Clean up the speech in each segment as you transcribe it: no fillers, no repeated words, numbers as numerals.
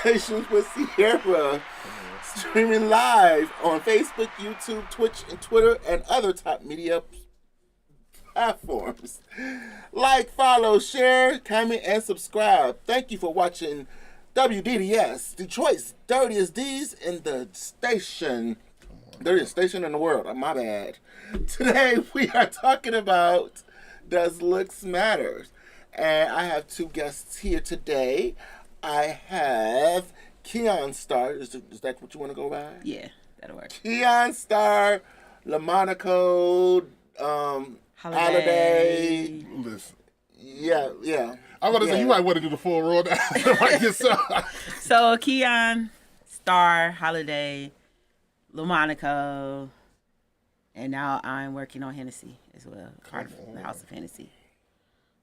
Conversations with Cierra, streaming live on Facebook, YouTube, Twitch, and Twitter, and other top media platforms. Like, follow, share, comment, and subscribe. Thank you for watching WDDS, Detroit's Dirtiest D's in the station. Dirtiest station in the world. My bad. Today we are talking about Does Looks Matter? And I have two guests here today. I have Keon Star. Is that what you want to go by? Yeah, that'll work. Keon Star, LaMonaco, Holiday. Listen. Yeah. I'm going to say, you might want to do the full roll down right yourself. So, Keon, Star, Holiday, LaMonaco, and now I'm working on Hennessy as well. Part of the House of Hennessy.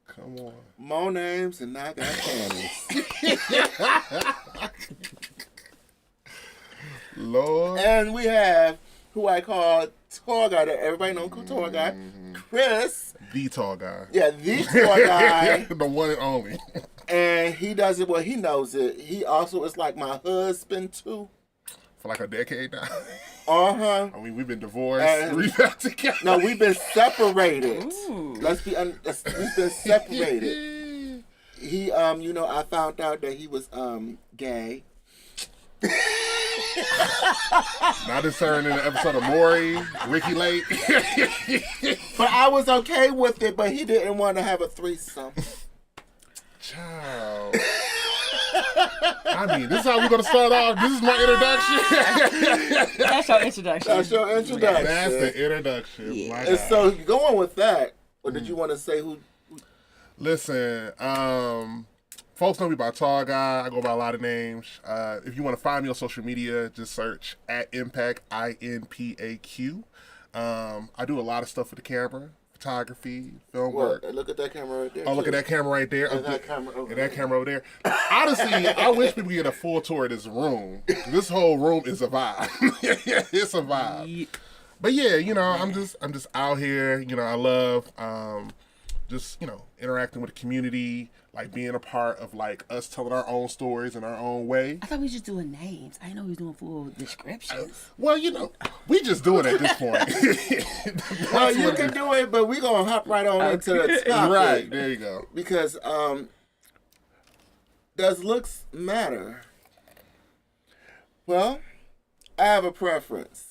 Come on. More names and I got panties. Lord. And we have who I call Tall Guy. Everybody know Tall Guy. Chris. The tall guy. Yeah, the tall guy. The one and only. And he does it well. He knows it. He also is like my husband, too. For like a decade now. Uh-huh. I mean, we've been divorced. We've been together. No, we've been separated. Ooh. We've been separated. He, I found out that he was, gay. Now this turned in an episode of Maury, Ricky Lake. But I was okay with it, but he didn't want to have a threesome. Child. I mean, this is how we're going to start off. This is my introduction. That's your introduction. That's your introduction. That's the introduction. Yeah. My And God. so, going with that, or did you want to say who? Listen, folks know me by Tall Guy. I go by a lot of names. If you want to find me on social media, just search @Impact, INPAQ. I do a lot of stuff with the camera, photography, film work. Look at that camera right there. Oh, look at that camera right there. And that camera over And that camera over there. Honestly, I wish people get a full tour of this room. This whole room is a vibe. It's a vibe. But yeah, I'm just out here. I love just interacting with the community, like being a part of like us telling our own stories in our own way. I thought we were just doing names. I know we was doing full descriptions. Well, we just do it at this point. Well, you can do it, but we're going to hop right on into the topic. Right, there you go. Because does looks matter? Well, I have a preference.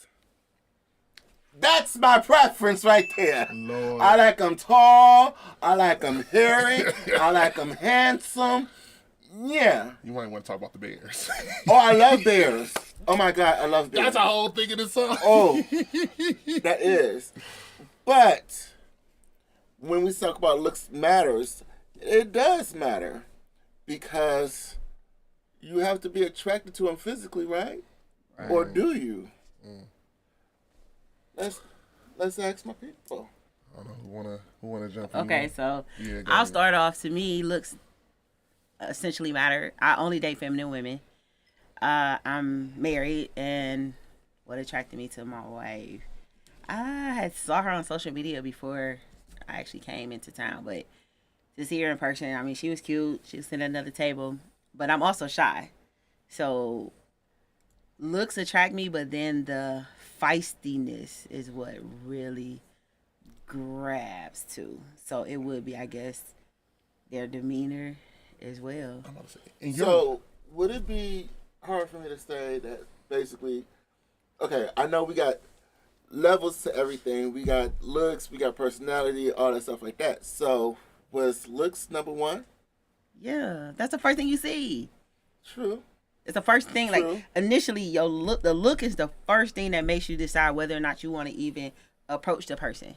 That's my preference right there. Lord. I like them tall. I like them hairy. I like them handsome. Yeah. You might want to talk about the Bears. Oh, I love bears. Oh, my God. I love bears. That's a whole thing in itself. Oh, that is. But when we talk about looks matters, it does matter. Because you have to be attracted to them physically, right? Or do you? Let's ask my people. I don't know who wanna jump in. Okay, so Yeah, go I'll ahead. start off. To me, looks essentially matter. I only date feminine women. I'm married, and what attracted me to my wife, I had saw her on social media before I actually came into town, but to see her in person, I mean, she was cute. She was sitting at another table, but I'm also shy, so looks attract me, but then the feistiness is what really grabs too. So it would be, I guess, their demeanor as well. I'm about to say, So, would it be hard for me to say that basically, okay, I know we got levels to everything. We got looks, we got personality, all that stuff like that. So, was looks number one? Yeah, that's the first thing you see. True. It's the first thing. True. Like initially, the look is the first thing that makes you decide whether or not you want to even approach the person.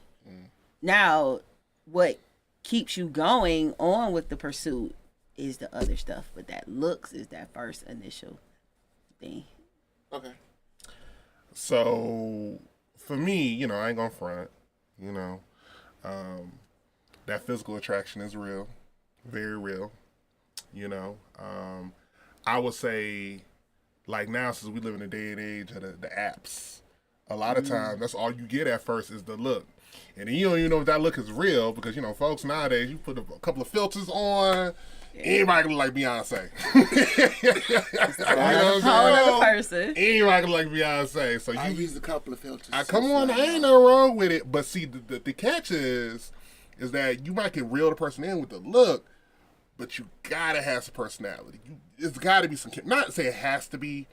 Now, what keeps you going on with the pursuit is the other stuff, but that looks is that first initial thing. Okay. So for me, I ain't gonna front. That physical attraction is real, very real. I would say, like now, since we live in a day and age of the apps, a lot of times that's all you get at first is the look. And then you don't even know if that look is real because, folks nowadays, you put a couple of filters on Anybody can look like Beyonce. Whole other person. Anybody can look like Beyonce. So I you used a couple of filters. come on, there ain't nothing wrong with it. But see, the catch is that you might can reel the person in with the look, but you gotta have some personality. It's gotta be some. Not to say it has to be,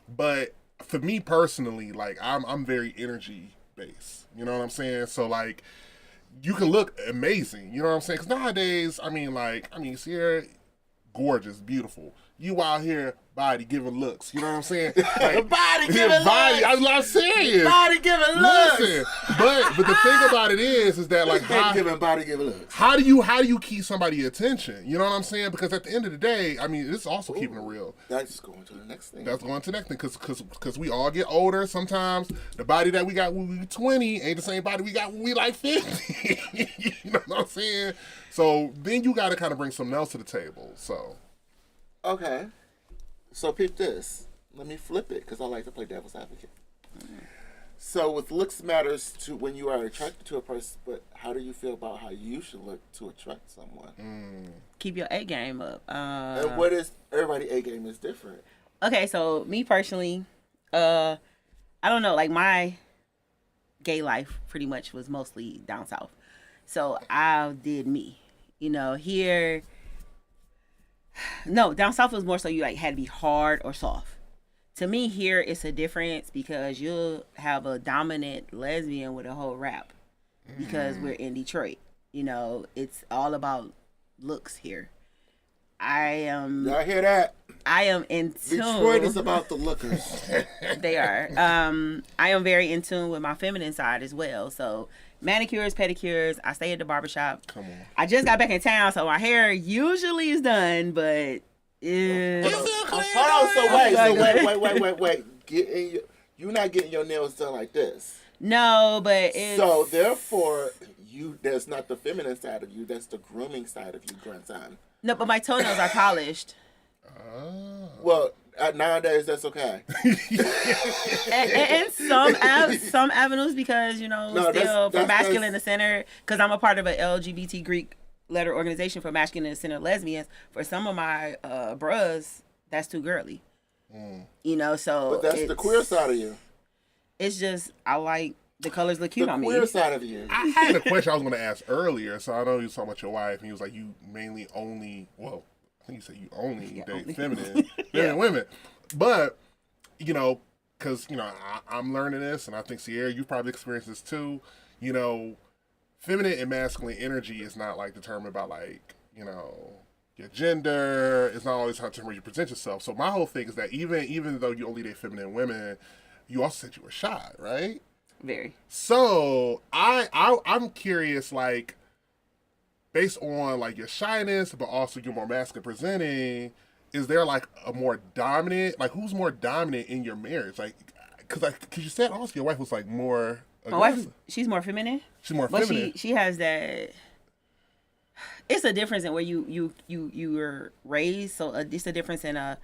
but for me personally, like I'm very energy based. You know what I'm saying? So like, you can look amazing. You know what I'm saying? Because nowadays, Cierra, gorgeous, beautiful. You out here, body giving looks. You know what I'm saying? Like, body giving looks. I'm serious. Body giving looks. Listen, but the thing about it is that like body giving looks. how do you keep somebody's attention? You know what I'm saying? Because at the end of the day, I mean, it's also keeping it real. That's going to the next thing. That's going to the next thing because we all get older. Sometimes the body that we got when we 20 ain't the same body we got when we like 50. You know what I'm saying? So then you got to kind of bring something else to the table. So. Okay. So peep this. Let me flip it because I like to play devil's advocate. So with looks matters to when you are attracted to a person, but how do you feel about how you should look to attract someone? Keep your A game up. And what is everybody A game is different. Okay, so me personally, I don't know, like my gay life pretty much was mostly down south. So I did me. You know, here no, down south was more so you like had to be hard or soft. To me here it's a difference because you'll have a dominant lesbian with a whole rap because we're in Detroit. You know, it's all about looks here. Y'all hear that? I am in tune. Detroit is about the lookers. They are. I am very in tune with my feminine side as well. So manicures, pedicures. I stay at the barbershop. Come on. I just got back in town, so my hair usually is done, but Hold on. So wait. You're not getting your nails done like this. no, but it's So therefore, there's not the feminine side of you. That's the grooming side of you, grandson. no, but my toenails are polished. Well, nowadays that's okay. and some avenues because for masculine center because I'm a part of an LGBT Greek letter organization for masculine center lesbians. For some of my bros, that's too girly. You know, so But that's the queer side of you. It's just I like the colors look cute The on me. queer side of you. I had a question I was going to ask earlier. So I know you was talking about your wife, and you was like, you mainly only, well, I think you said you only date feminine women. But, because, I'm learning this, and I think, Cierra, you've probably experienced this too. Feminine and masculine energy is not, like, determined by, like, your gender. It's not always how you present yourself. So my whole thing is that even though you only date feminine women, you also said you were shy, right? Very. So I'm curious, like, based on like your shyness, but also your more masculine presenting, is there like a more dominant, like who's more dominant in your marriage? Like, cause you said also your wife was like more aggressive. My wife, she's more feminine. She's more but feminine. she has that. It's a difference in where you were raised. So it's a difference in a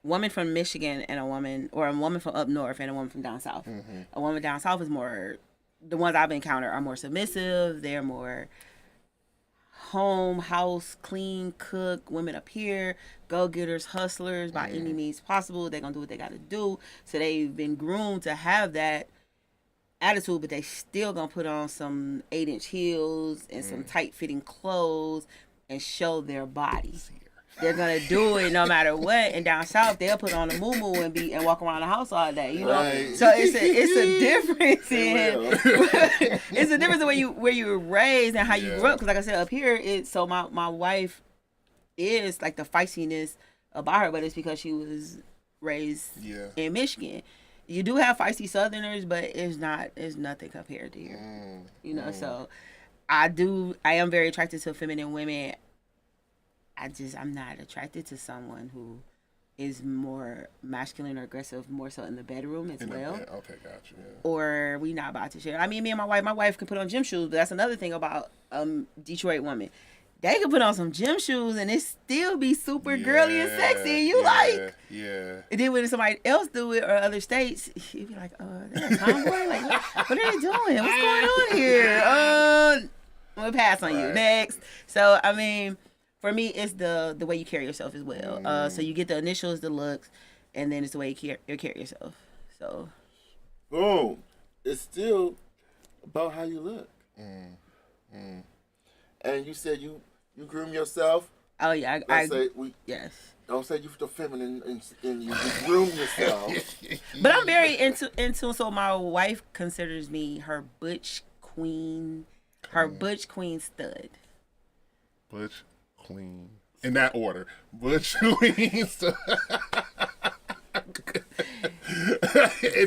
woman from Michigan and a woman from up north and a woman from down south. Mm-hmm. A woman down south is more. The ones I've encountered are more submissive. They're more house, clean, cook. Women up here, go-getters, hustlers by any means possible. They're gonna do what they gotta do. So they've been groomed to have that attitude, but they still gonna put on some 8-inch heels and some tight-fitting clothes and show their body. They're gonna do it no matter what. And down south, they'll put on a muumuu and walk around the house all day. You know, Right. so it's a difference in it's a difference in where you were raised and how you grew up. Because like I said, up here, so my wife is like the feistiness about her, but it's because she was raised in Michigan. You do have feisty Southerners, but it's nothing compared to here. You know, so I am very attracted to feminine women. I'm not attracted to someone who is more masculine or aggressive, more so in the bedroom as well. Okay, gotcha. Yeah. Or we not about to share. I mean, me and my wife can put on gym shoes, but that's another thing about Detroit women. They can put on some gym shoes and it still be super girly and sexy. And you like. And then when somebody else do it or other states, you be like, they're a tomboy? Like, what are they doing? What's going on here? We'll pass on you. Next. So, I mean, For me, it's the way you carry yourself as well. So you get the initials, the looks, and then it's the way you carry yourself. So, boom, it's still about how you look. And you said you groom yourself. oh yeah, yes. Don't say you're the feminine and you groom yourself. But I'm very into. So my wife considers me her butch queen, butch queen stud. Butch queen. In that order. Butch queen stud. In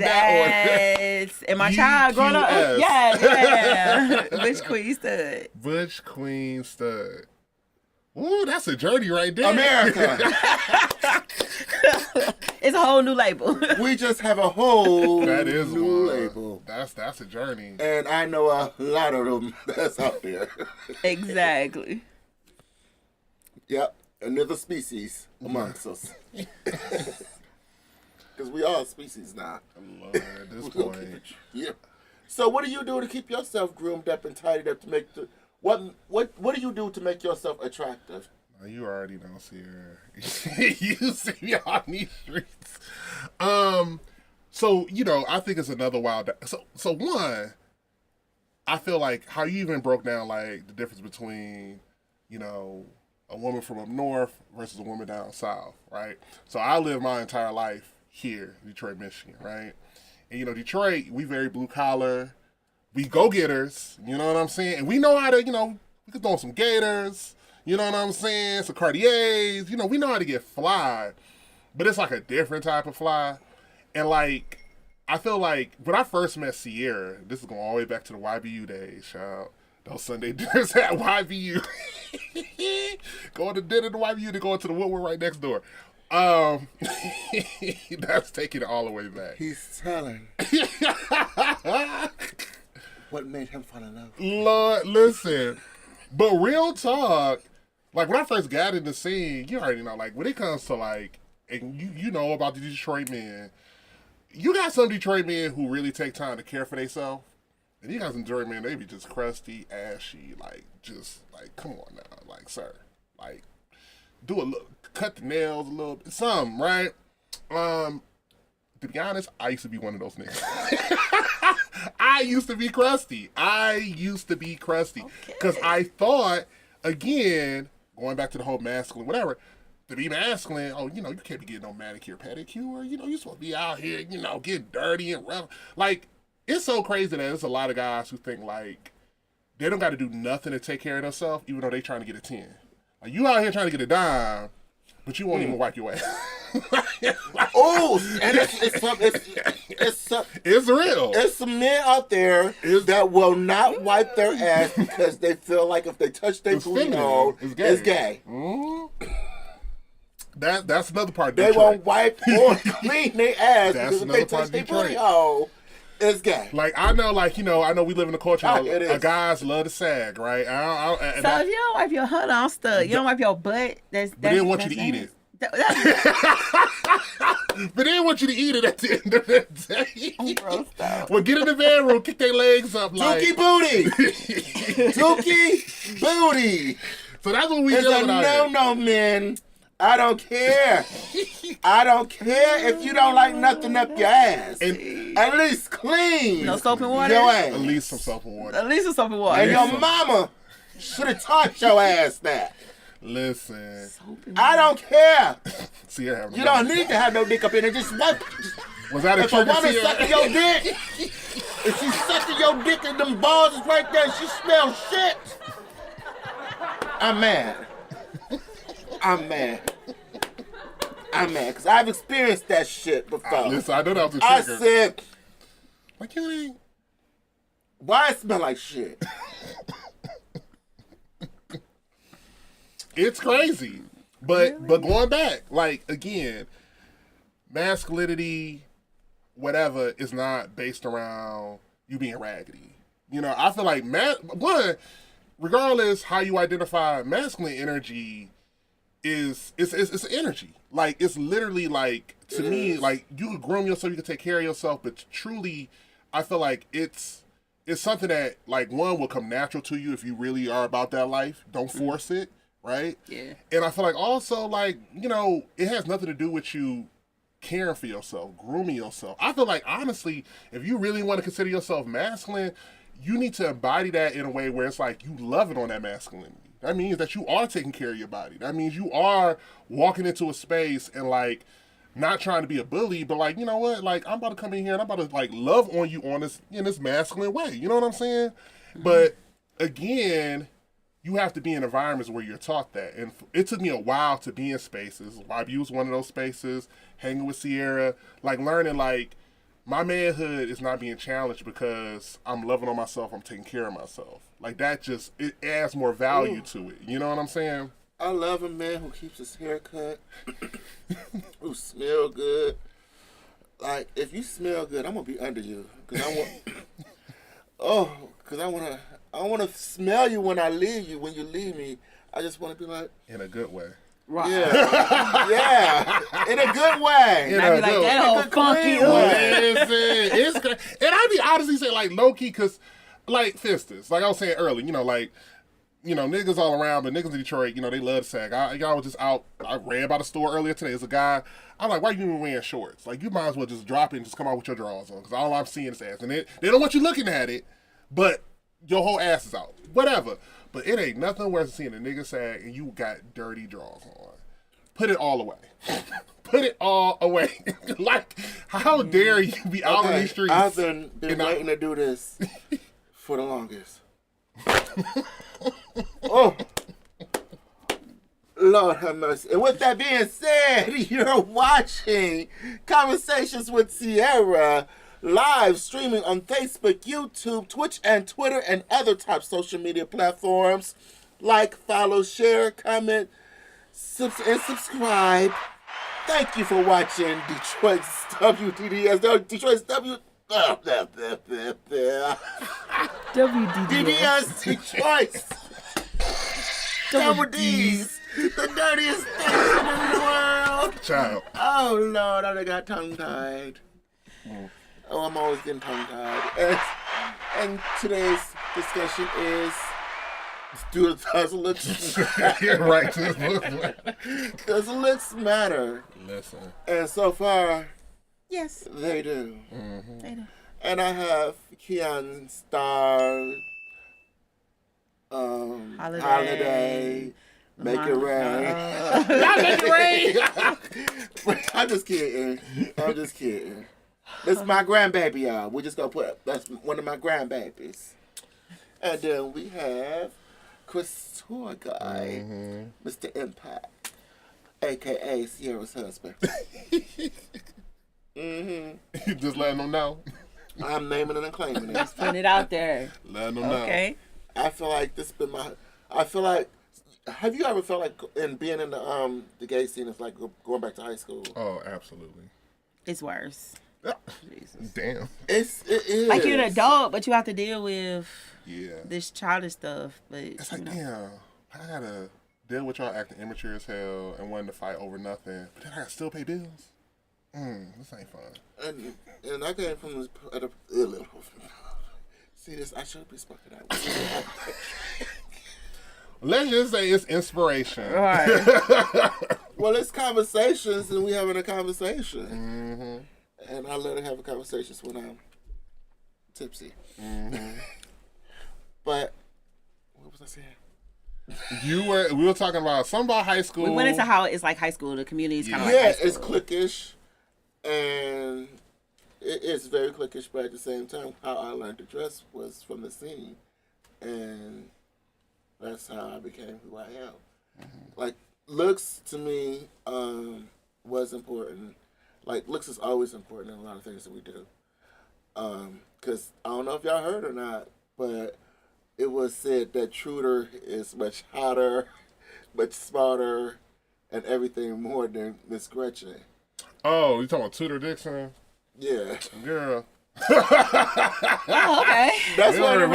that order. And my child growing up. Yeah. Butch queen stud. Butch queen stud. Ooh, that's a journey right there. America. It's a whole new label. We just have a whole That is new one. label. That's a journey. And I know a lot of them that's out there. Exactly. Yep. Another species amongst us. Because we are a species now. Lord, at this point. Yeah. So what do you do to keep yourself groomed up and tidied up to make the what do you do to make yourself attractive? You already know, Cierra. You see me on these streets. So, I think it's another wild. So one, I feel like how you even broke down like the difference between, a woman from up north versus a woman down south, right? So I lived my entire life here, Detroit, Michigan, right? And Detroit, we very blue collar. We go-getters, you know what I'm saying? And we know how to, we could throw some gators, you know what I'm saying? Some Cartiers, we know how to get fly. But it's like a different type of fly. And like, I feel like when I first met Cierra, this is going all the way back to the YBU days, child. Those Sunday dinners at YBU. Going to dinner at the YBU to go to the Woodward right next door. That's taking it all the way back. He's telling. What made him fall in love? Lord, listen. But real talk, like when I first got in the scene, you already know, like when it comes to like, and you know about the Detroit men, you got some Detroit men who really take time to care for themselves. And you got some Detroit men, they be just crusty, ashy, like just like, come on now, like sir, like do a little, cut the nails a little bit, something, right? To be honest, I used to be one of those niggas. I used to be crusty. Because I thought, again, going back to the whole masculine, whatever, to be masculine, you can't be getting no manicure, pedicure. You're supposed to be out here, getting dirty and rough. Like, it's so crazy that there's a lot of guys who think, like, they don't got to do nothing to take care of themselves, even though they trying to get a 10. Like, you out here trying to get a dime, but you won't even wipe your ass. Oh, and it's real. There's some men out there that will not wipe their ass because they feel like if they touch their booty hole, it's gay. Mm-hmm. That's another part of They Detroit. won't wipe or clean their ass That's because if they another part touch of their Detroit. booty hole, it's gay. Like, I know we live in a culture It is. guys love to sag, right? So if you don't wipe your hold on stud, you don't wipe your butt, but they didn't want you to eat it. But they didn't want you to eat it at the end of the day. Gross out. Well, get in the bedroom, kick their legs up like... Dookie booty! Dookie booty! So that's what we It's doing a out here. no, man. I don't care. I don't care if you don't like nothing up your ass. And At least clean. No soap and water? Your ass. at least some soap and water. At least it's something water. And your mama should have taught your ass that. Listen. I don't care. Cierra having a You don't moment. need to have no dick up in it. Just wipe. Was that a If a trigger, woman Cierra? sucking your dick, if she's sucking your dick and them balls is right there and she smells shit, I'm mad. Because I've experienced that shit before. Listen, I know that was a I trigger. said, Like, you ain't... why it smell like shit? It's crazy. But going back, like, again, masculinity, whatever, is not based around you being raggedy. I feel like, regardless how you identify masculine energy, it's an energy. Like, it's literally like, to me, like, you can groom yourself, you can take care of yourself, but truly, I feel like it's something that, like, one, will come natural to you if you really are about that life. Don't force it. right? Yeah. And I feel like also, like, you know, it has nothing to do with you caring for yourself, grooming yourself. I feel like, honestly, if you really want to consider yourself masculine, you need to embody that in a way where it's like you love it on that masculinity. That means that you are taking care of your body. That means you are walking into a space and, like, not trying to be a bully, but, like, you know what? Like, I'm about to come in here and I'm about to, like, love on you on this, in this masculine way. You know what I'm saying? Mm-hmm. But, again, you have to be in environments where you're taught that. And it took me a while to be in spaces. YB was one of those spaces, hanging with Cierra, like, learning, like, my manhood is not being challenged because I'm loving on myself, I'm taking care of myself. Like, that just, it adds more value to it. You know what I'm saying? I love a man who keeps his hair cut, who smell good. Like, if you smell good, I'm going to be under you. Because I want to smell you when I leave you. When you leave me, I just want to be like... In a good way. Right. Yeah. Yeah. In a good way. And I be like, that old funky it's great. And I be honestly saying, like, low-key, because, like, Fistus, like I was saying earlier, you know, like, you know, niggas all around, but niggas in Detroit, you know, they love to sag. Y'all was just out. I ran by the store earlier today. There's a guy. I'm like, why you even wearing shorts? Like, you might as well just drop it and just come out with your drawers on, because all I'm seeing is ass. And they don't want you looking at it, but your whole ass is out. Whatever. But it ain't nothing worse than seeing a nigga sag and you got dirty drawers on. Put it all away. Put it all away. Like, how dare you be out on these streets? I've been waiting to do this for the longest. Oh, Lord have mercy. And with that being said, you're watching Conversations with Cierra, live streaming on Facebook, YouTube, Twitch, and Twitter, and other top social media platforms. Like, follow, share, comment, and subscribe. Thank you for watching Detroit's WDDS. Detroit's WDDS Detroit's Double D's, the dirtiest station in the world. Child. Oh Lord, I done got tongue tied. Oh, I'm always getting tongue tied. And today's discussion is, does looks matter? Right. Does looks matter? Listen. And so far, yes, they do. Mm-hmm. they do. And I have Keon Star, Holiday, Make It Rain. Not Make It Rain! I'm just kidding. This is my grandbaby, y'all. We just gonna that's one of my grandbabies. And then we have Chris Tour Guy, Mr. Impact, a.k.a. Sierra's husband. You just letting them know. I'm naming it and claiming it. Just putting it out there. Letting them know. Okay. I feel like this been my... I feel like... Have you ever felt like being in the gay scene is like going back to high school? Oh, absolutely. It's worse. Jesus. Damn. It is. Like, you're an adult, but you have to deal with this childish stuff. But it's like, damn, I gotta deal with y'all acting immature as hell and wanting to fight over nothing, but then I gotta still pay bills. This ain't fun. And I came from this... See this? I should be spoken out. Let's just say it's inspiration. right. Well, it's conversations, and we having a conversation. Mm-hmm. And I let her have a conversations when I'm tipsy. Mm-hmm. But what was I saying? We were talking about something about high school. We went into how it's like high school. The community is kind of like high school. It's cliquish, and it's very cliquish. But at the same time, how I learned to dress was from the scene, and that's how I became who I am. Mm-hmm. Like, looks to me was important. Like, looks is always important in a lot of things that we do. Because I don't know if y'all heard or not, but it was said that Truder is much hotter, much smarter, and everything more than Miss Gretchen. Oh, you talking about Tudor Dixon? Yeah. Girl. Oh, okay. That's why I'm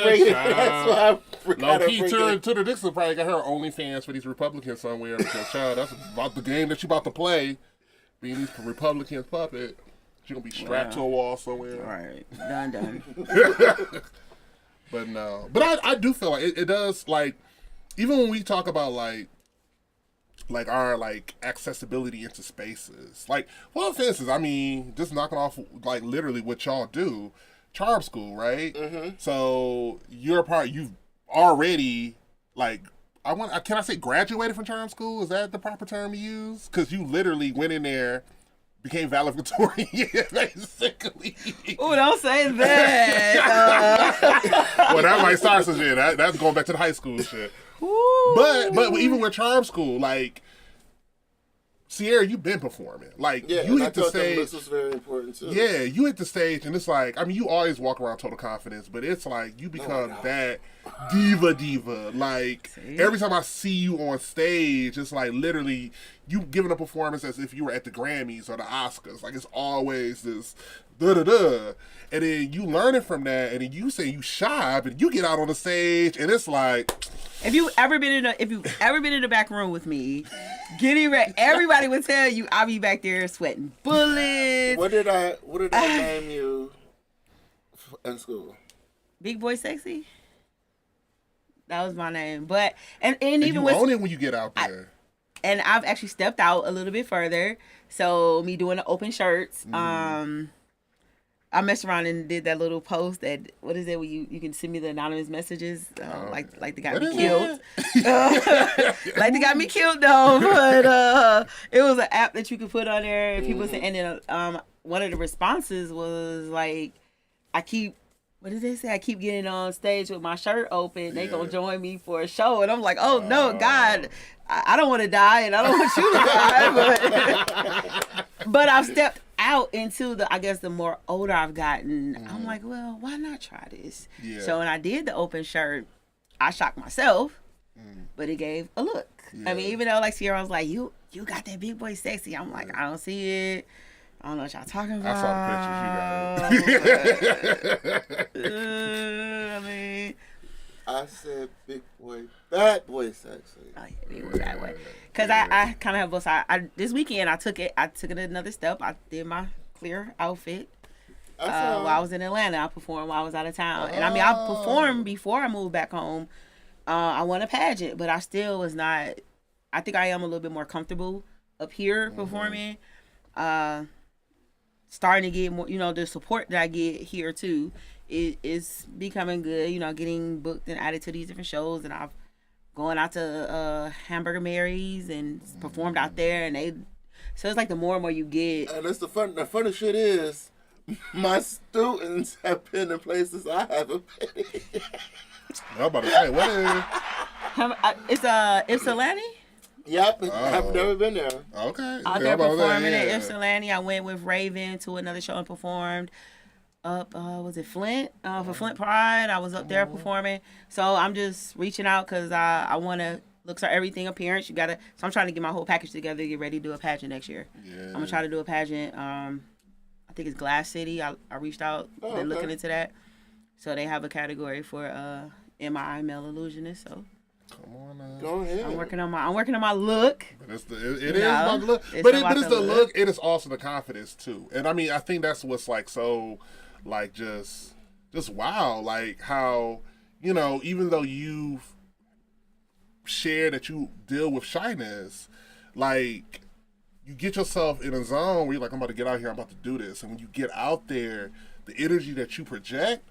bringing. That's why I'm low-key, Tudor Dixon probably got her OnlyFans for these Republicans somewhere, because, child, that's about the game that you about to play. Being these Republicans puppet. She's going to be strapped to a wall somewhere. Right. Done. But no. But I do feel like it does, like, even when we talk about like our like accessibility into spaces, like for instance, I mean, just knocking off like literally what y'all do, charm school, right? Mm-hmm. So you've already like can I say graduated from charm school? Is that the proper term to use? Because you literally went in there, became valedictorian, basically. Oh, don't say that. Well, that might start some shit. That's going back to the high school shit. Ooh. But even with charm school, like Cierra, you've been performing. Like you hit the stage. This was very important too. Yeah, you hit the stage, and it's like, I mean, you always walk around total confidence, but it's like you become that diva. Like every time I see you on stage, it's like literally you giving a performance as if you were at the Grammys or the Oscars. Like it's always this da-da-da. And then you learning from that, and then you say you shy, but you get out on the stage, and it's like, if you've ever been in the back room with me, getting ready, everybody would tell you I'll be back there sweating bullets. What did I name you in school? Big Boy Sexy. That was my name, but and even you with own it when you get out there. And I've actually stepped out a little bit further. So me doing the open shirts. I messed around and did that little post that, what is it, where you can send me the anonymous messages, like they got me killed. Like they got me killed though, but it was an app that you could put on there and people say, and then one of the responses was like, what did they say? I keep getting on stage with my shirt open. They gonna join me for a show, and I'm like, oh no, God, I don't want to die, and I don't want you to die, but I've stepped out into the more older I've gotten. I'm like, well, why not try this? Yeah. So when I did the open shirt, I shocked myself, but it gave a look. Yeah. I mean, even though like Cierra was like, you got that Big Boy Sexy. I'm like, I don't see it. I don't know what y'all talking about. I saw the pictures you got. I mean, I said bad boy sexy. Oh yeah, big boy, bad boy. Cause I kind of have both sides. This weekend I took it another step. I did my clear outfit. While I was in Atlanta, I performed while I was out of town, and I mean I performed before I moved back home. I won a pageant, but I still was not. I think I am a little bit more comfortable up here performing. Starting to get more, the support that I get here too is becoming good. Getting booked and added to these different shows, and I've gone out to Hamburger Mary's and performed out there, and so it's like the more and more you get. And that's the funny shit is, my students have been in places I haven't been in. I'm about to say, what is? It's Ypsilanti. Yep, I've never been there. Okay. Out there performing at Ypsilanti. I went with Raven to another show and performed up, was it Flint? For Flint Pride. I was up there performing. So I'm just reaching out because I want to look for everything appearance. So I'm trying to get my whole package together to get ready to do a pageant next year. Yeah. I'm going to try to do a pageant. I think it's Glass City. I reached out. They're looking into that. So they have a category for MI male illusionist. So. Come on now. Go ahead. I'm working on my look. But it is my look. But it's the look. It is also the confidence too. And I mean, I think that's what's like so, like just wow. Like how even though you've shared that you deal with shyness, like you get yourself in a zone where you're like, I'm about to get out here. I'm about to do this. And when you get out there, the energy that you project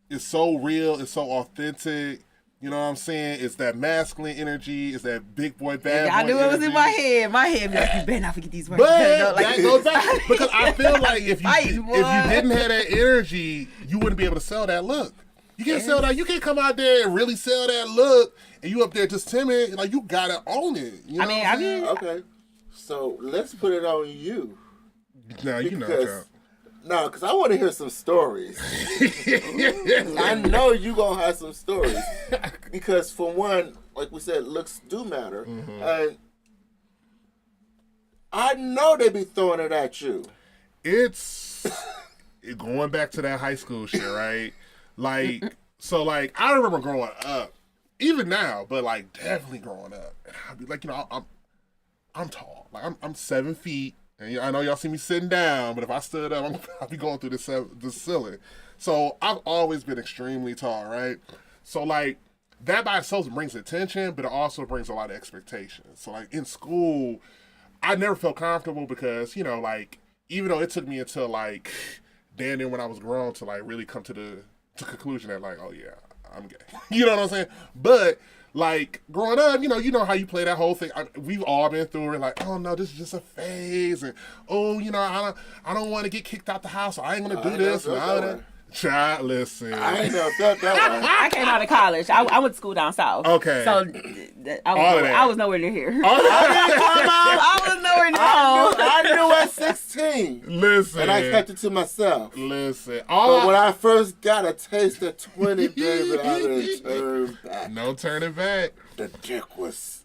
is so real. It's so authentic. You know what I'm saying? It's that masculine energy. It's that big boy, bad boy. I knew it was in my head. My head, like, you better not forget these words. But that goes back because I feel like if you didn't have that energy, you wouldn't be able to sell that look. You can't sell that. You can't come out there and really sell that look, and you up there just timid. Like you gotta own it. You know I mean, okay. So let's put it on you. Now you know. No, because I want to hear some stories. I know you going to have some stories. Because for one, like we said, looks do matter. Mm-hmm. And I know they be throwing it at you. It's going back to that high school shit, right? Like, so like, I remember growing up, even now, but like definitely growing up. And I'd be like, I'm tall. Like I'm 7 feet. And I know y'all see me sitting down, but if I stood up, I'd be going through the ceiling. So I've always been extremely tall, right? So like that by itself brings attention, but it also brings a lot of expectations. So like in school, I never felt comfortable because, you know, like, even though it took me until like damn near when I was grown to like really come to the conclusion that like, oh yeah, I'm gay. You know what I'm saying? But like growing up, you know how you play that whole thing. We've all been through it. Like, oh no, this is just a phase, and oh, you know, I don't want to get kicked out the house. So I ain't gonna do this and all that. Child, listen. I ain't never felt that way. I came out of college. I went to school down south. Okay. So I was nowhere near here. I was nowhere near home. I knew at 16. Listen. And I kept it to myself. Listen. But when I first got a taste of 20, baby, I didn't turn back. No turning back. The dick was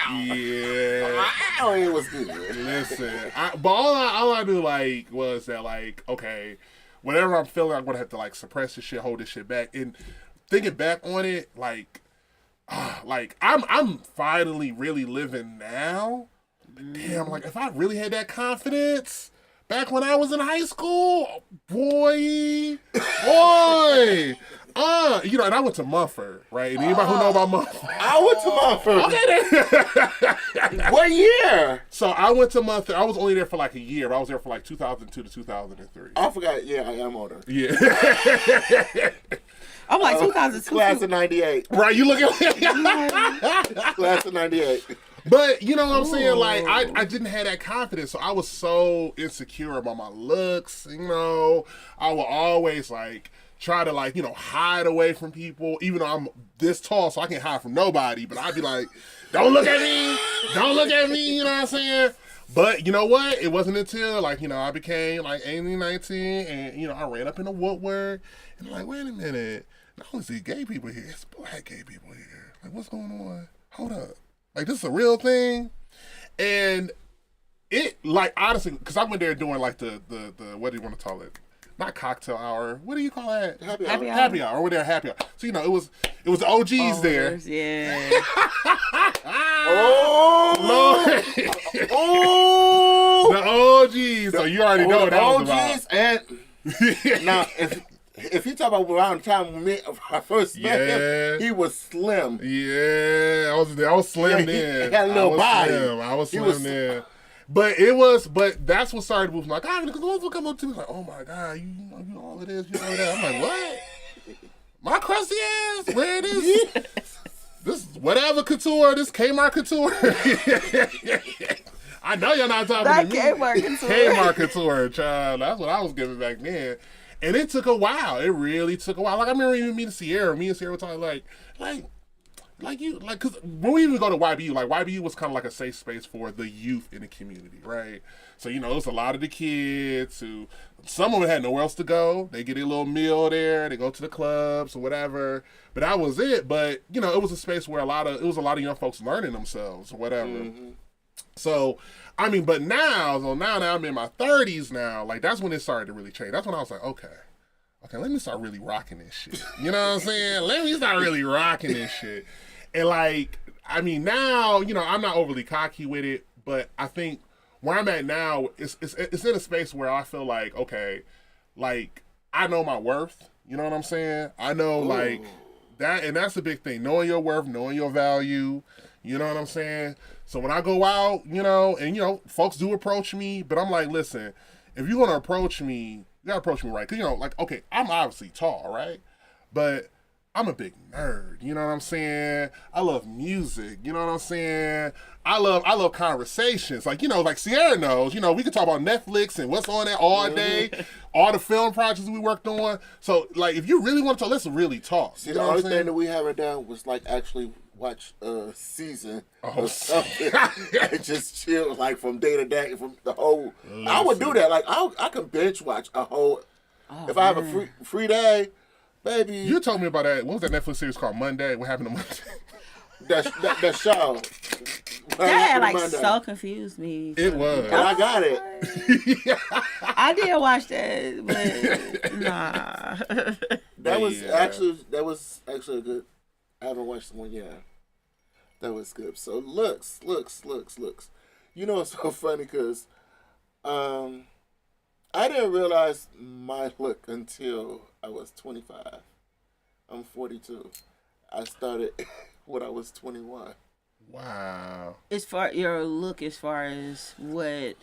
yeah. Wow, it was good. Listen, but all I knew like was that like, okay, whatever I'm feeling, I'm gonna have to like suppress this shit, hold this shit back. And thinking back on it, like I'm finally really living now. But damn, like if I really had that confidence back when I was in high school, boy. You know, and I went to Mumford, right? And anybody who know about Mumford? I went to Mumford. Okay, then. What year? So I went to Mumford. I was only there for like a year. But I was there for like 2002 to 2003. I forgot. Yeah, I am older. Yeah. I'm like 2002. Class of 98. Right, you look at Class of 98. But you know what I'm saying? Like I didn't have that confidence, so I was so insecure about my looks. You know, I would always like try to like, you know, hide away from people, even though I'm this tall, so I can't hide from nobody. But I'd be like, don't look at me, don't look at me. You know what I'm saying? But you know what? It wasn't until like, you know, I became like 18, 19, and you know, I ran up in the woodwork, and I'm like, wait a minute, not only is it gay people here, it's black gay people here. Like, what's going on? Hold up. Like, this is a real thing. And it, like, honestly, because I went there doing, like, the what do you want to call it? Not cocktail hour. What do you call that? Happy hour. Happy hour. We're there happy hour. So, you know, it was the OGs there. Yeah. Oh! Oh! The OGs. So, you already know what that was about. OGs and... Now, if you talk about around the time when I first met him, he was slim. Yeah, I was slim then. He had a little body. I was slim then. But that's what started moving. Like, because those would come up to me like, oh my God, you all of this, you all of that. I'm like, what? My crusty ass? Where it is? This whatever couture, this Kmart couture. I know you're not talking That to me. Kmart couture. Kmart couture, child. That's what I was giving back then. And it took a while. It really took a while. Like, I remember even meeting Cierra. Me and Cierra were talking because when we even go to YBU, like, YBU was kind of like a safe space for the youth in the community, right? So, you know, it was a lot of the kids who, some of them had nowhere else to go. They get a little meal there. They go to the clubs or whatever. But that was it. But, you know, it was a space where it was a lot of young folks learning themselves or whatever. Mm-hmm. So, I mean, but now I'm in my 30s now, like, that's when it started to really change. That's when I was like, okay, let me start really rocking this shit. You know what I'm saying? Let me start really rocking this shit. And, like, I mean, now, you know, I'm not overly cocky with it, but I think where I'm at now, it's in a space where I feel like, okay, like, I know my worth. You know what I'm saying? I know, like, that, and that's a big thing. Knowing your worth, knowing your value. You know what I'm saying? So when I go out, you know, and, you know, folks do approach me, but I'm like, listen, if you're going to approach me, you got to approach me right. Because, you know, like, okay, I'm obviously tall, right? But I'm a big nerd, you know what I'm saying? I love music, you know what I'm saying? I love conversations. Like, you know, like Cierra knows, you know, we could talk about Netflix and what's on there all day, all the film projects we worked on. So, like, if you really want to talk, let's really talk. See, the only thing that we haven't done was, like, actually watch a season or something and just chill, like, from day to day, from the whole. Listen. I would do that. Like, I can binge watch a whole. If I have a free day, baby. You told me about that. What was that Netflix series called? Monday. What happened to Monday? That show. That like so confused me. It was. But I got it. I did watch that, but nah. That was actually a good. I haven't watched one yet. That was good. So looks. You know, it's so funny because I didn't realize my look until I was 25. I'm 42. I started when I was 21. Wow. As far your look, as far as what,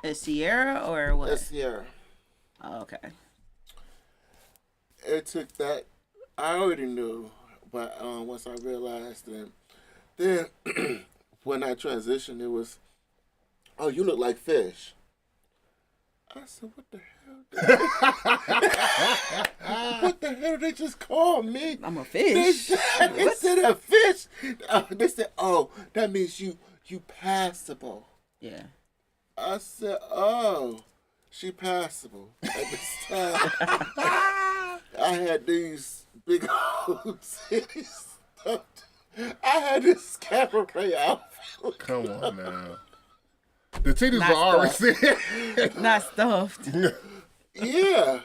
a Cierra or what? That's Cierra. Oh, okay. It took that. I already knew, but once I realized that, then when I transitioned, it was, oh, you look like fish. I said, what the hell? What the hell did they just call me? I'm a fish. They said a fish. They said, oh, that means you passable. Yeah. I said, oh, she passable. At this time, I had these big old titties stuffed. I had this cabaret outfit. Come on now. The titties Not were already stuffed. sitting. Not stuffed. Yeah.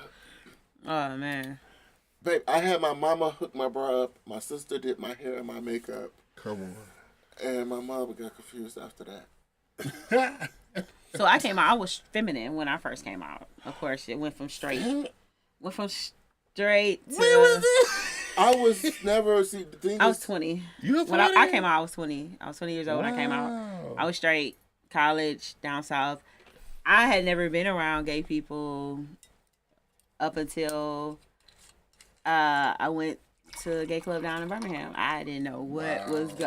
Oh man. Babe, I had my mama hook my bra up. My sister did my hair and my makeup. Come on. And my mama got confused after that. So I came out. I was feminine when I first came out. Of course, it went from straight to. Where was it? I was never, see, the thing I was is, 20. You was When 20? I came out, I was 20. I was 20 years old when I came out. Wow. I was straight, college, down south. I had never been around gay people up until I went to a gay club down in Birmingham. I didn't know what was good.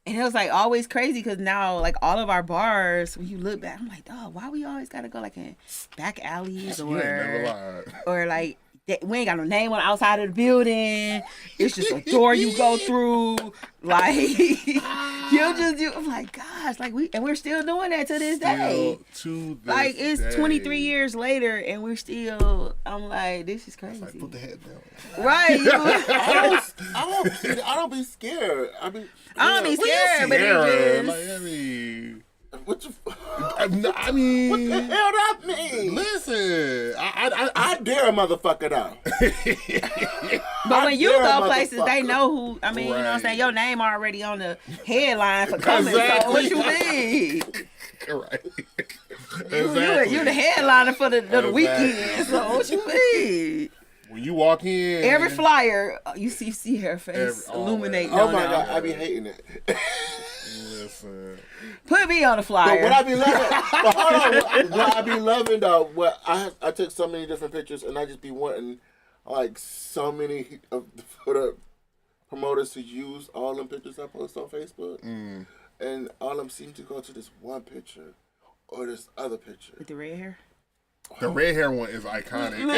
And it was like always crazy because now like all of our bars, when you look back, I'm like, dog, why we always gotta go like in back alleys You ain't never lied. or like we ain't got no name on the outside of the building. It's just a door you go through. Like I'm like, gosh, like we're still doing that to this day. To this Like it's day. 23 years later and we're still. I'm like, this is crazy. Like, put the head down. Right? I don't be scared. I don't be scared, but Cierra, it like, just. I mean, What you? I mean, What the hell that mean? listen, I dare a motherfucker now. But when you dare a go places, they motherfucker. know who. I mean, you know what I'm Right. saying? Your name already on the headline for coming. Exactly. So what you mean? right. You the headliner for the Exactly. weekend. So what you mean? When you walk in, Every flyer, you see her face illuminating. Oh on my there. god, I be hating it. listen, Put me on the flyer. But what I be loving, but hold on, what I be loving though, what I took so many different pictures and I just be wanting like so many of for the promoters to use all them pictures I post on Facebook, and all of them seem to go to this one picture or this other picture. With the red hair. the red hair one is iconic. I love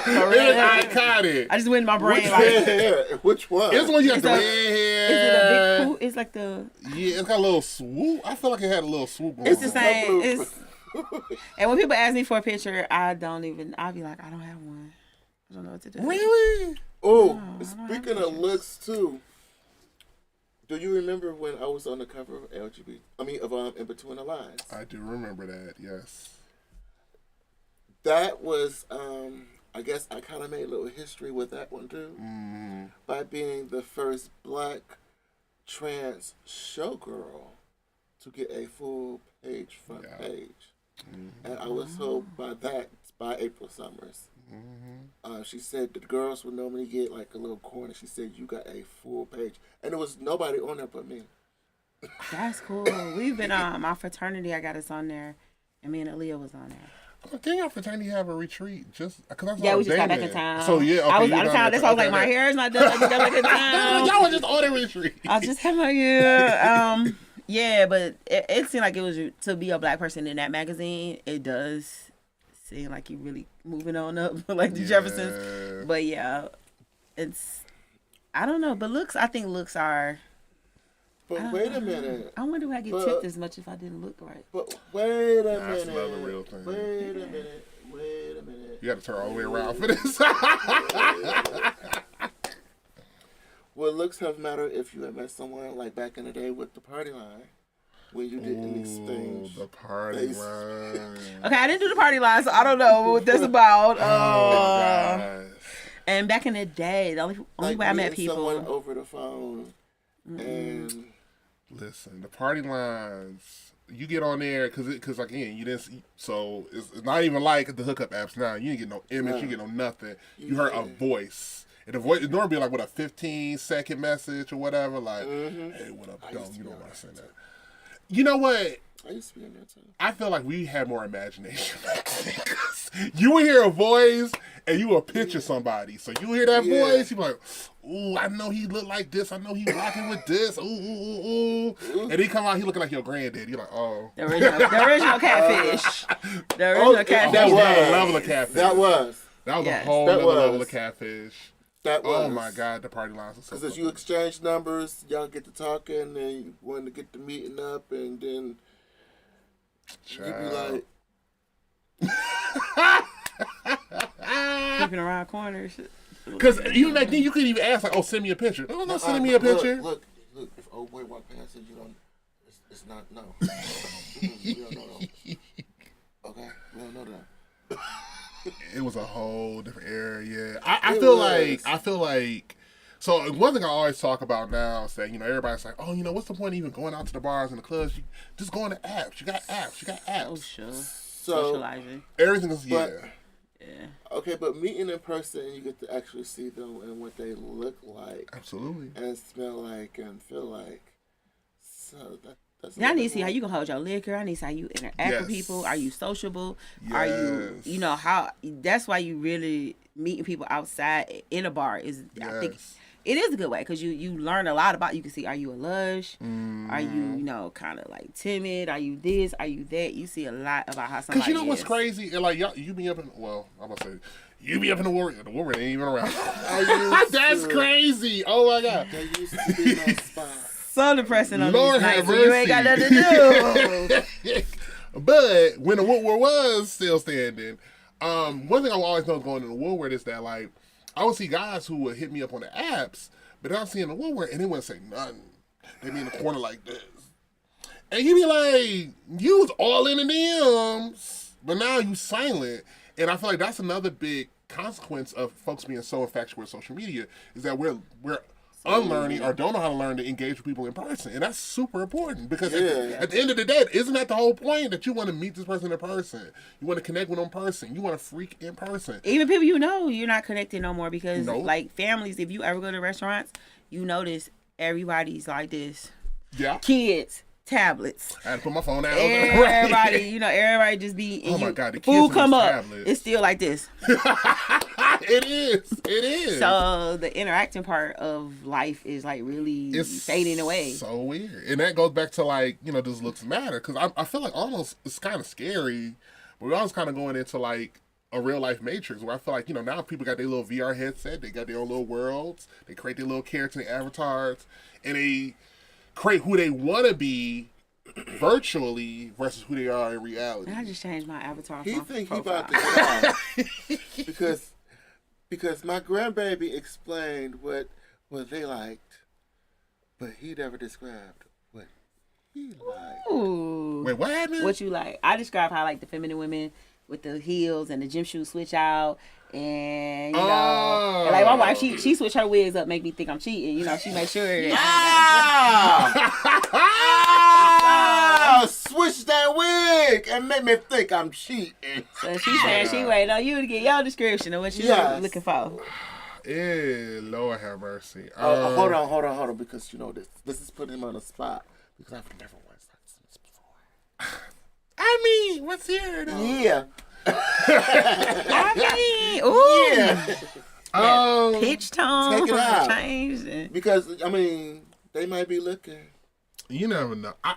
it. The red hair. It's iconic. I just went in my brain Which like. red hair? Which one? It's when you got Is the that- red hair. Is it a big pool? It's like the. Yeah, it's got a little swoop. I feel like it had a little swoop going It's the on. same. It's. And when people ask me for a picture, I'll be like, I don't have one. I don't know what to do. Really? Oh, speaking of looks too. Do you remember when I was on the cover of In Between the Lines? I do remember that, yes. That was, I guess I kind of made a little history with that one too. By being the first black trans showgirl to get a full page front page. And I was told by April Summers. She said the girls would normally get like a little corner. She said you got a full page. And there was nobody on there but me. That's cool. We've been my fraternity. I got us on there, and me and Aaliyah was on there. Didn't your fraternity have a retreat? Just because Yeah, we just got back in town. So yeah, okay, I was you out of done town. that. That's why I was like, Okay, my okay. hair is not done. I just got back in town. Y'all was just on a retreat. I just had my hair. Yeah, but it seemed like it was to be a black person in that magazine. It does seem like you really moving on up like the Jeffersons. But yeah, it's I don't know. But I think looks are. But wait a minute. I wonder would I get tipped as much if I didn't look right. But wait a That's minute. another real thing. Wait a minute. You got to turn all the way around for this. Will looks have mattered if you had met someone like back in the day with the party line when you didn't exchange? The party line. Okay, I didn't do the party line, so I don't know what that's about. Oh, And back in the day, the only Like way I met meeting someone people. over the phone and listen, the party lines you get on there because again, you didn't see, so it's not even like the hookup apps now. You didn't get no image, you get no nothing. You heard a voice. And the voice, it normally be like, what, a 15-second message or whatever. Like, hey, what up, dog? You don't want to say that. You know what? I used to be on that too. I feel like we had more imagination back then. You would hear a voice and you would picture somebody. So you hear that voice, you be like, ooh, I know he look like this. I know he rocking with this. Ooh, ooh, ooh, ooh. And he come out, he looking like your granddad. You're like, oh. The original catfish. The original catfish. That was another level of catfish. That was a whole other level of catfish. That was. Oh my God, the party lines. Because as you exchange numbers, y'all get to talking, and you want to get the meeting up, and then you be like, Creeping around corners. Because even back then, you couldn't even ask, like, oh, send me a picture. No, not sending me a picture. Look, if old boy walk past you, you don't, it's not, no. We don't know. Okay, we don't know that. It was a whole different era, yeah. I feel like, so one thing I always talk about now is that, everybody's like, oh, what's the point of even going out to the bars and the clubs? You just go on the apps. You got apps. Oh, sure. So, socializing. Everything is, Yeah. Okay, but meeting in person, you get to actually see them and what they look like. Absolutely. And smell like and feel like. So that's. Now I need to see how you can hold your liquor. I need to see how you interact with people. Are you sociable? Yes. Are you, how? That's why you really meeting people outside in a bar is. Yes. I think it is a good way because you learn a lot about. You can see, are you a lush? Are you kind of like timid? Are you this? Are you that? You see a lot about how somebody. Because what's crazy? And like you be up in I'm gonna say you be up in the Warrior. The Warrior ain't even around. That's crazy. Oh my God. There used to be no spot. So depressing on Lord these nights. have So you ain't got nothing to do. But when the Woodward was still standing, one thing I always know going to the Woodward is that like I would see guys who would hit me up on the apps, but I'm seeing the Woodward and they wouldn't say nothing. They be in the corner like this. And you be like, you was all in the DMs, but now you silent. And I feel like that's another big consequence of folks being so infatuated with social media is that we're unlearning or don't know how to learn to engage with people in person. And that's super important because at the end of the day, isn't that the whole point that you want to meet this person in person? You want to connect with them in person. You want to freak in person. Even people you're not connected no more because like families, if you ever go to restaurants, you notice everybody's like this. Yeah. Kids. Tablets. I had to put my phone down. Everybody, everybody just be. Oh my God, the kids food come up. Tablets. It's still like this. It is. So the interacting part of life is like really fading away. So weird, and that goes back to like does looks matter? Because I feel like almost it's kind of scary, but we're always kind of going into like a real life matrix where I feel like now people got their little VR headset, they got their own little worlds, they create their little character avatars, and they create who they want to be virtually versus who they are in reality. I just changed my avatar. He think he about to get out because my grandbaby explained what they liked, but he never described what he liked. Ooh. Wait, what happened? What you like? I describe how I like the feminine women with the heels and the gym shoes switch out. And and like my wife, she switch her wigs up, make me think I'm cheating. She make sure that switch that wig and make me think I'm cheating. So she said she waiting on you to get your description of what you looking for. Yeah, Lord have mercy. Hold on, because this is putting him on the spot because I've never once done this before. I mean, what's here though? Yeah. I mean, ooh. Yeah. Pitch tone. Take it out. Changed. Because, they might be looking. You never know. I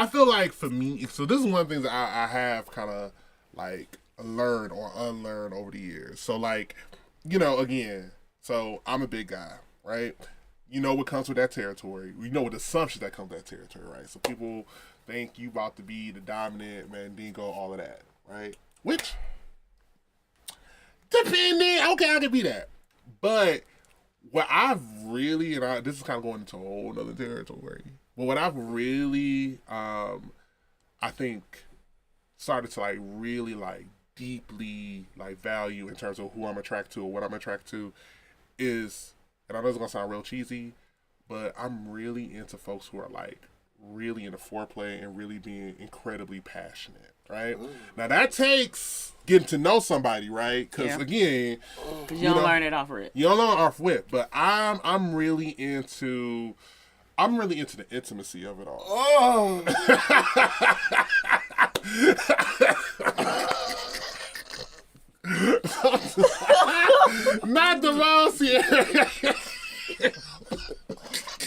feel like for me, so this is one of the things that I have kind of like learned or unlearned over the years. So like, again, so I'm a big guy, right? You know what comes with that territory. You know what assumptions that comes with that territory, right? So people think you about to be the dominant Mandingo, all of that, right? Which, depending, okay, I can be that. But what I've really, this is kind of going into a whole other territory, but what I've really, I think, started to like really like deeply like value in terms of who I'm attracted to or what I'm attracted to is, and I know it's gonna sound real cheesy, but I'm really into folks who are like really into foreplay and really being incredibly passionate, right? Now that takes getting to know somebody, right? Because again, because you don't learn it off rip. You don't learn it off whip, but I'm really into the intimacy of it all. Oh. Not the most here.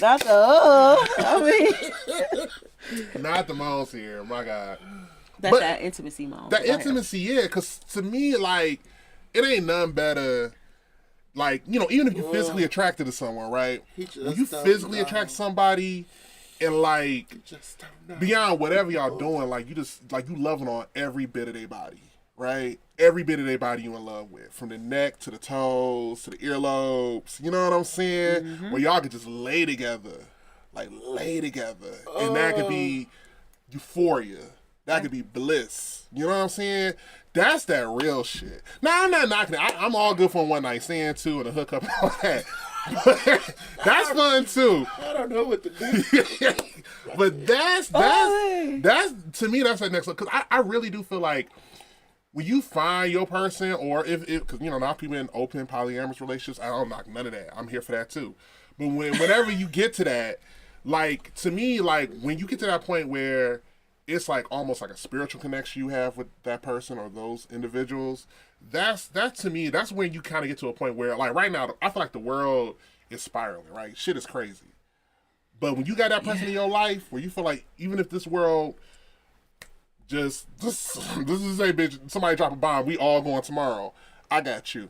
Not the Not the most here, my God. That's that intimacy moment. That intimacy, yeah, because to me, like, it ain't nothing better. Like, you know, even if you're physically attracted to someone, right? When you physically attract somebody and, like, beyond whatever y'all doing, like, you just, like, you loving on every bit of their body, right? Every bit of their body you in love with. From the neck to the toes to the earlobes. You know what I'm saying? Where y'all could just lay together. Like, lay together. And that could be euphoria. That could be bliss. You know what I'm saying? That's that real shit. Now, I'm not knocking it. I'm all good for a one night stand too and a hookup and all that. But that's fun too. I don't know what to do. But that's to me, that's the next level. Because I really do feel like when you find your person, or if because you know, now people in open polyamorous relationships, I don't knock none of that. I'm here for that too. But whenever you get to that, like, to me, like, when you get to that point where it's like almost like a spiritual connection you have with that person or those individuals, that to me, that's when you kind of get to a point where, like, right now, I feel like the world is spiraling, right? Shit is crazy. But when you got that person in your life where you feel like, even if this world this is a bitch, somebody drop a bomb, we all going tomorrow, I got you.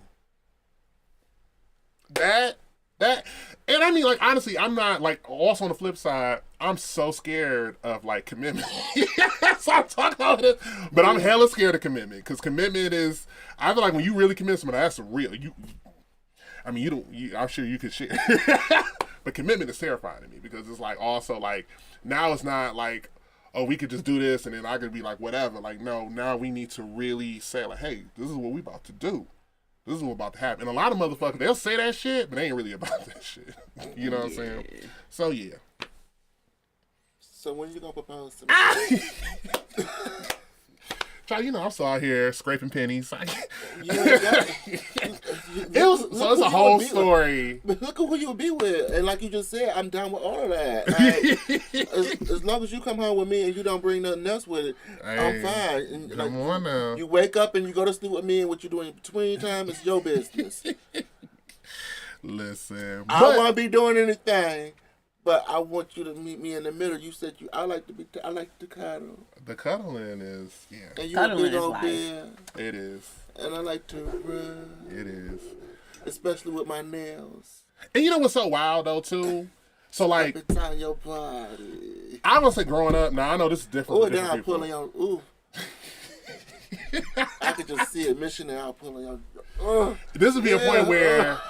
That, and I mean, like, honestly, I'm not, like, also on the flip side, I'm so scared of, like, commitment. So I'm talking about this, but I'm hella scared of commitment, because commitment is, I feel like when you really commit someone, that's real. I'm sure you could share. But commitment is terrifying to me, because it's, like, also, like, now it's not, like, oh, we could just do this, and then I could be like, whatever. Like, no, now we need to really say, like, hey, this is what we about to do. This is what's about to happen. And a lot of motherfuckers, they'll say that shit, but they ain't really about that shit. You know what I'm saying? So, yeah. So, when you gonna propose to me? Child, you know, I'm still out here scraping pennies. It's a whole story. But look at who you would be with. And like you just said, I'm down with all of that. Like, as long as you come home with me and you don't bring nothing else with it, I'm fine. And, come on now. You wake up and you go to sleep with me, and what you're doing in between time is your business. Listen. I don't want to be doing anything, but I want you to meet me in the middle. You said I like to cuddle. The cuddling is, yeah. And you Cuddling a big is old life. bear. It is. And I like to rub. It is. Especially with my nails. And you know what's so wild, though, too? So, like, up and down your body. I would say growing up, now I know this is different. Oh, then I'm pulling your, ooh. I could just see it, missionary, I'm pulling your, this would be a point where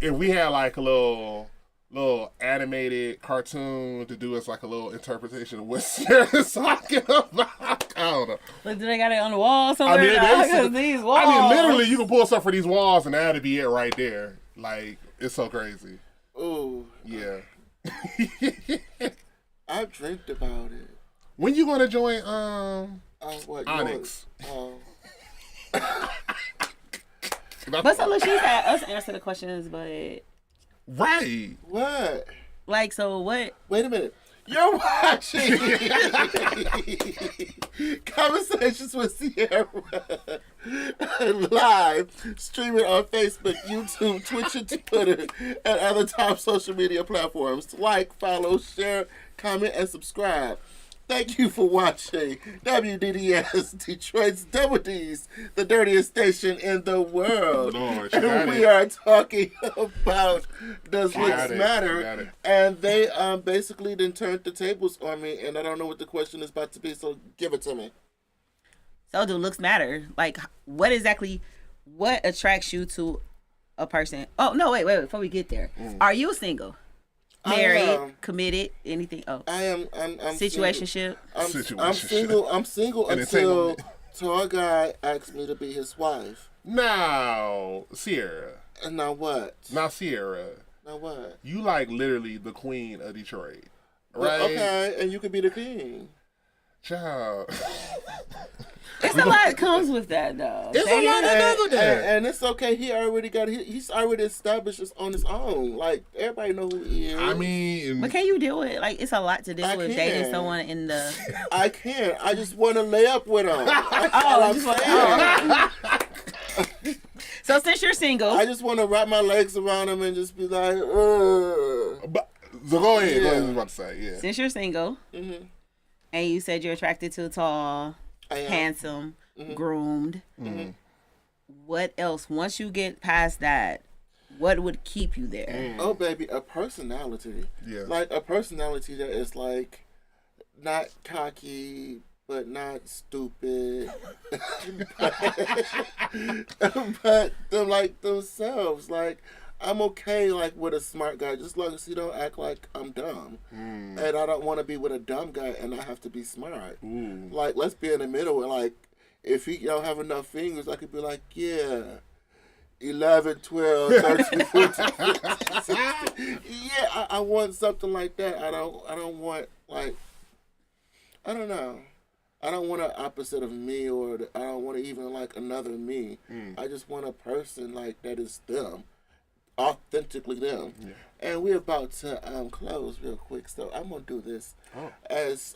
if we had, like, a little animated cartoon to do as like a little interpretation of what Cierra's talking about. I don't know. But do they got it on the wall somewhere? These walls. I mean, literally, you can pull stuff for these walls, and that'd be it right there. Like, it's so crazy. Ooh. Yeah. I've dreamed about it. When you gonna join what, Onyx? But so look, she's had us answer the questions, but right. What? Like, so what? Wait a minute. You're watching Conversations with Cierra live, streaming on Facebook, YouTube, Twitch, and Twitter, and other top social media platforms. Like, follow, share, comment, and subscribe. Thank you for watching WDDS, Detroit's Double D's, the dirtiest station in the world. Lord, and we are talking about Does Looks Matter? And they basically then turned the tables on me, and I don't know what the question is about to be, so give it to me. So do looks matter? Like, what attracts you to a person? Oh, no, wait, before we get there. Are you single? Married, committed, anything? Oh, I'm situationship. I'm single until a guy asked me to be his wife. Now, Cierra. And now what? Now, Cierra. Now what? You like literally the queen of Detroit. Right? Okay, and you could be the king. Child. It's a lot that comes with that, though. It's a lot that does with that. And it's okay. He's already established this on his own. Like, everybody know who he is. I mean, But can you deal with, like, it's a lot to deal with dating someone in the... I can't. I just want to lay up with him. So since you're single... I just want to wrap my legs around him and just be like, But, so go ahead. Go ahead. I was about to say, yeah. Since you're single, and you said you're attracted to tall, handsome, groomed, what else? Once you get past that, what would keep you there? Oh, baby, a personality. Yeah. Like, a personality that is, like, not cocky, but not stupid. But them, like, themselves. Like, I'm okay, like, with a smart guy, just as long as he don't act like I'm dumb. And I don't want to be with a dumb guy and I have to be smart. Like, let's be in the middle. And, like, if he don't have enough fingers, I could be like, yeah, 11, 12, 13, 14, 15, 16. Yeah, I want something like that. I don't want, like, I don't know. I don't want an opposite of me, or I don't want to even like another me. I just want a person like that is them, authentically them. Yeah. And we're about to close real quick, so I'm gonna do this as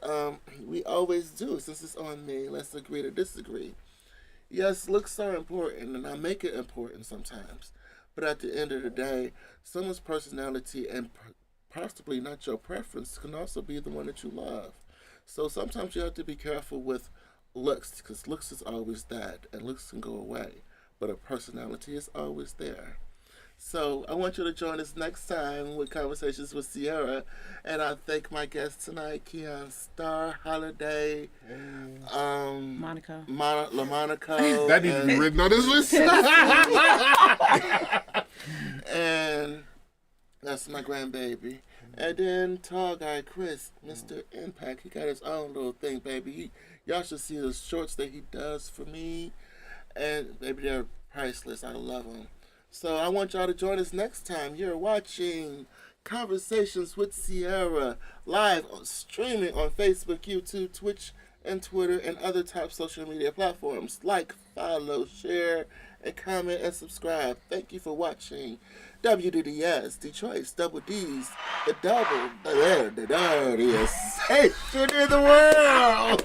we always do. Since it's on me, let's agree to disagree. Yes, looks are important, and I make it important sometimes. But at the end of the day, someone's personality and possibly not your preference can also be the one that you love. So sometimes you have to be careful with looks, because looks is always that, and looks can go away. But a personality is always there. So I want you to join us next time with Conversations with Cierra. And I thank my guests tonight, Keon Star, Holiday, Monaco. LaMonaco. That needs to be written on this list. And that's my grandbaby. And then tall guy Chris, Mr. Impact, he got his own little thing, baby. Y'all should see the shorts that he does for me. And baby, they're priceless. I love them. So I want y'all to join us next time. You're watching Conversations with Cierra live streaming on Facebook, YouTube, Twitch, and Twitter, and other top social media platforms. Like, follow, share, and comment, and subscribe. Thank you for watching WDDS, Detroit's Double D's, the dirtiest station in the world.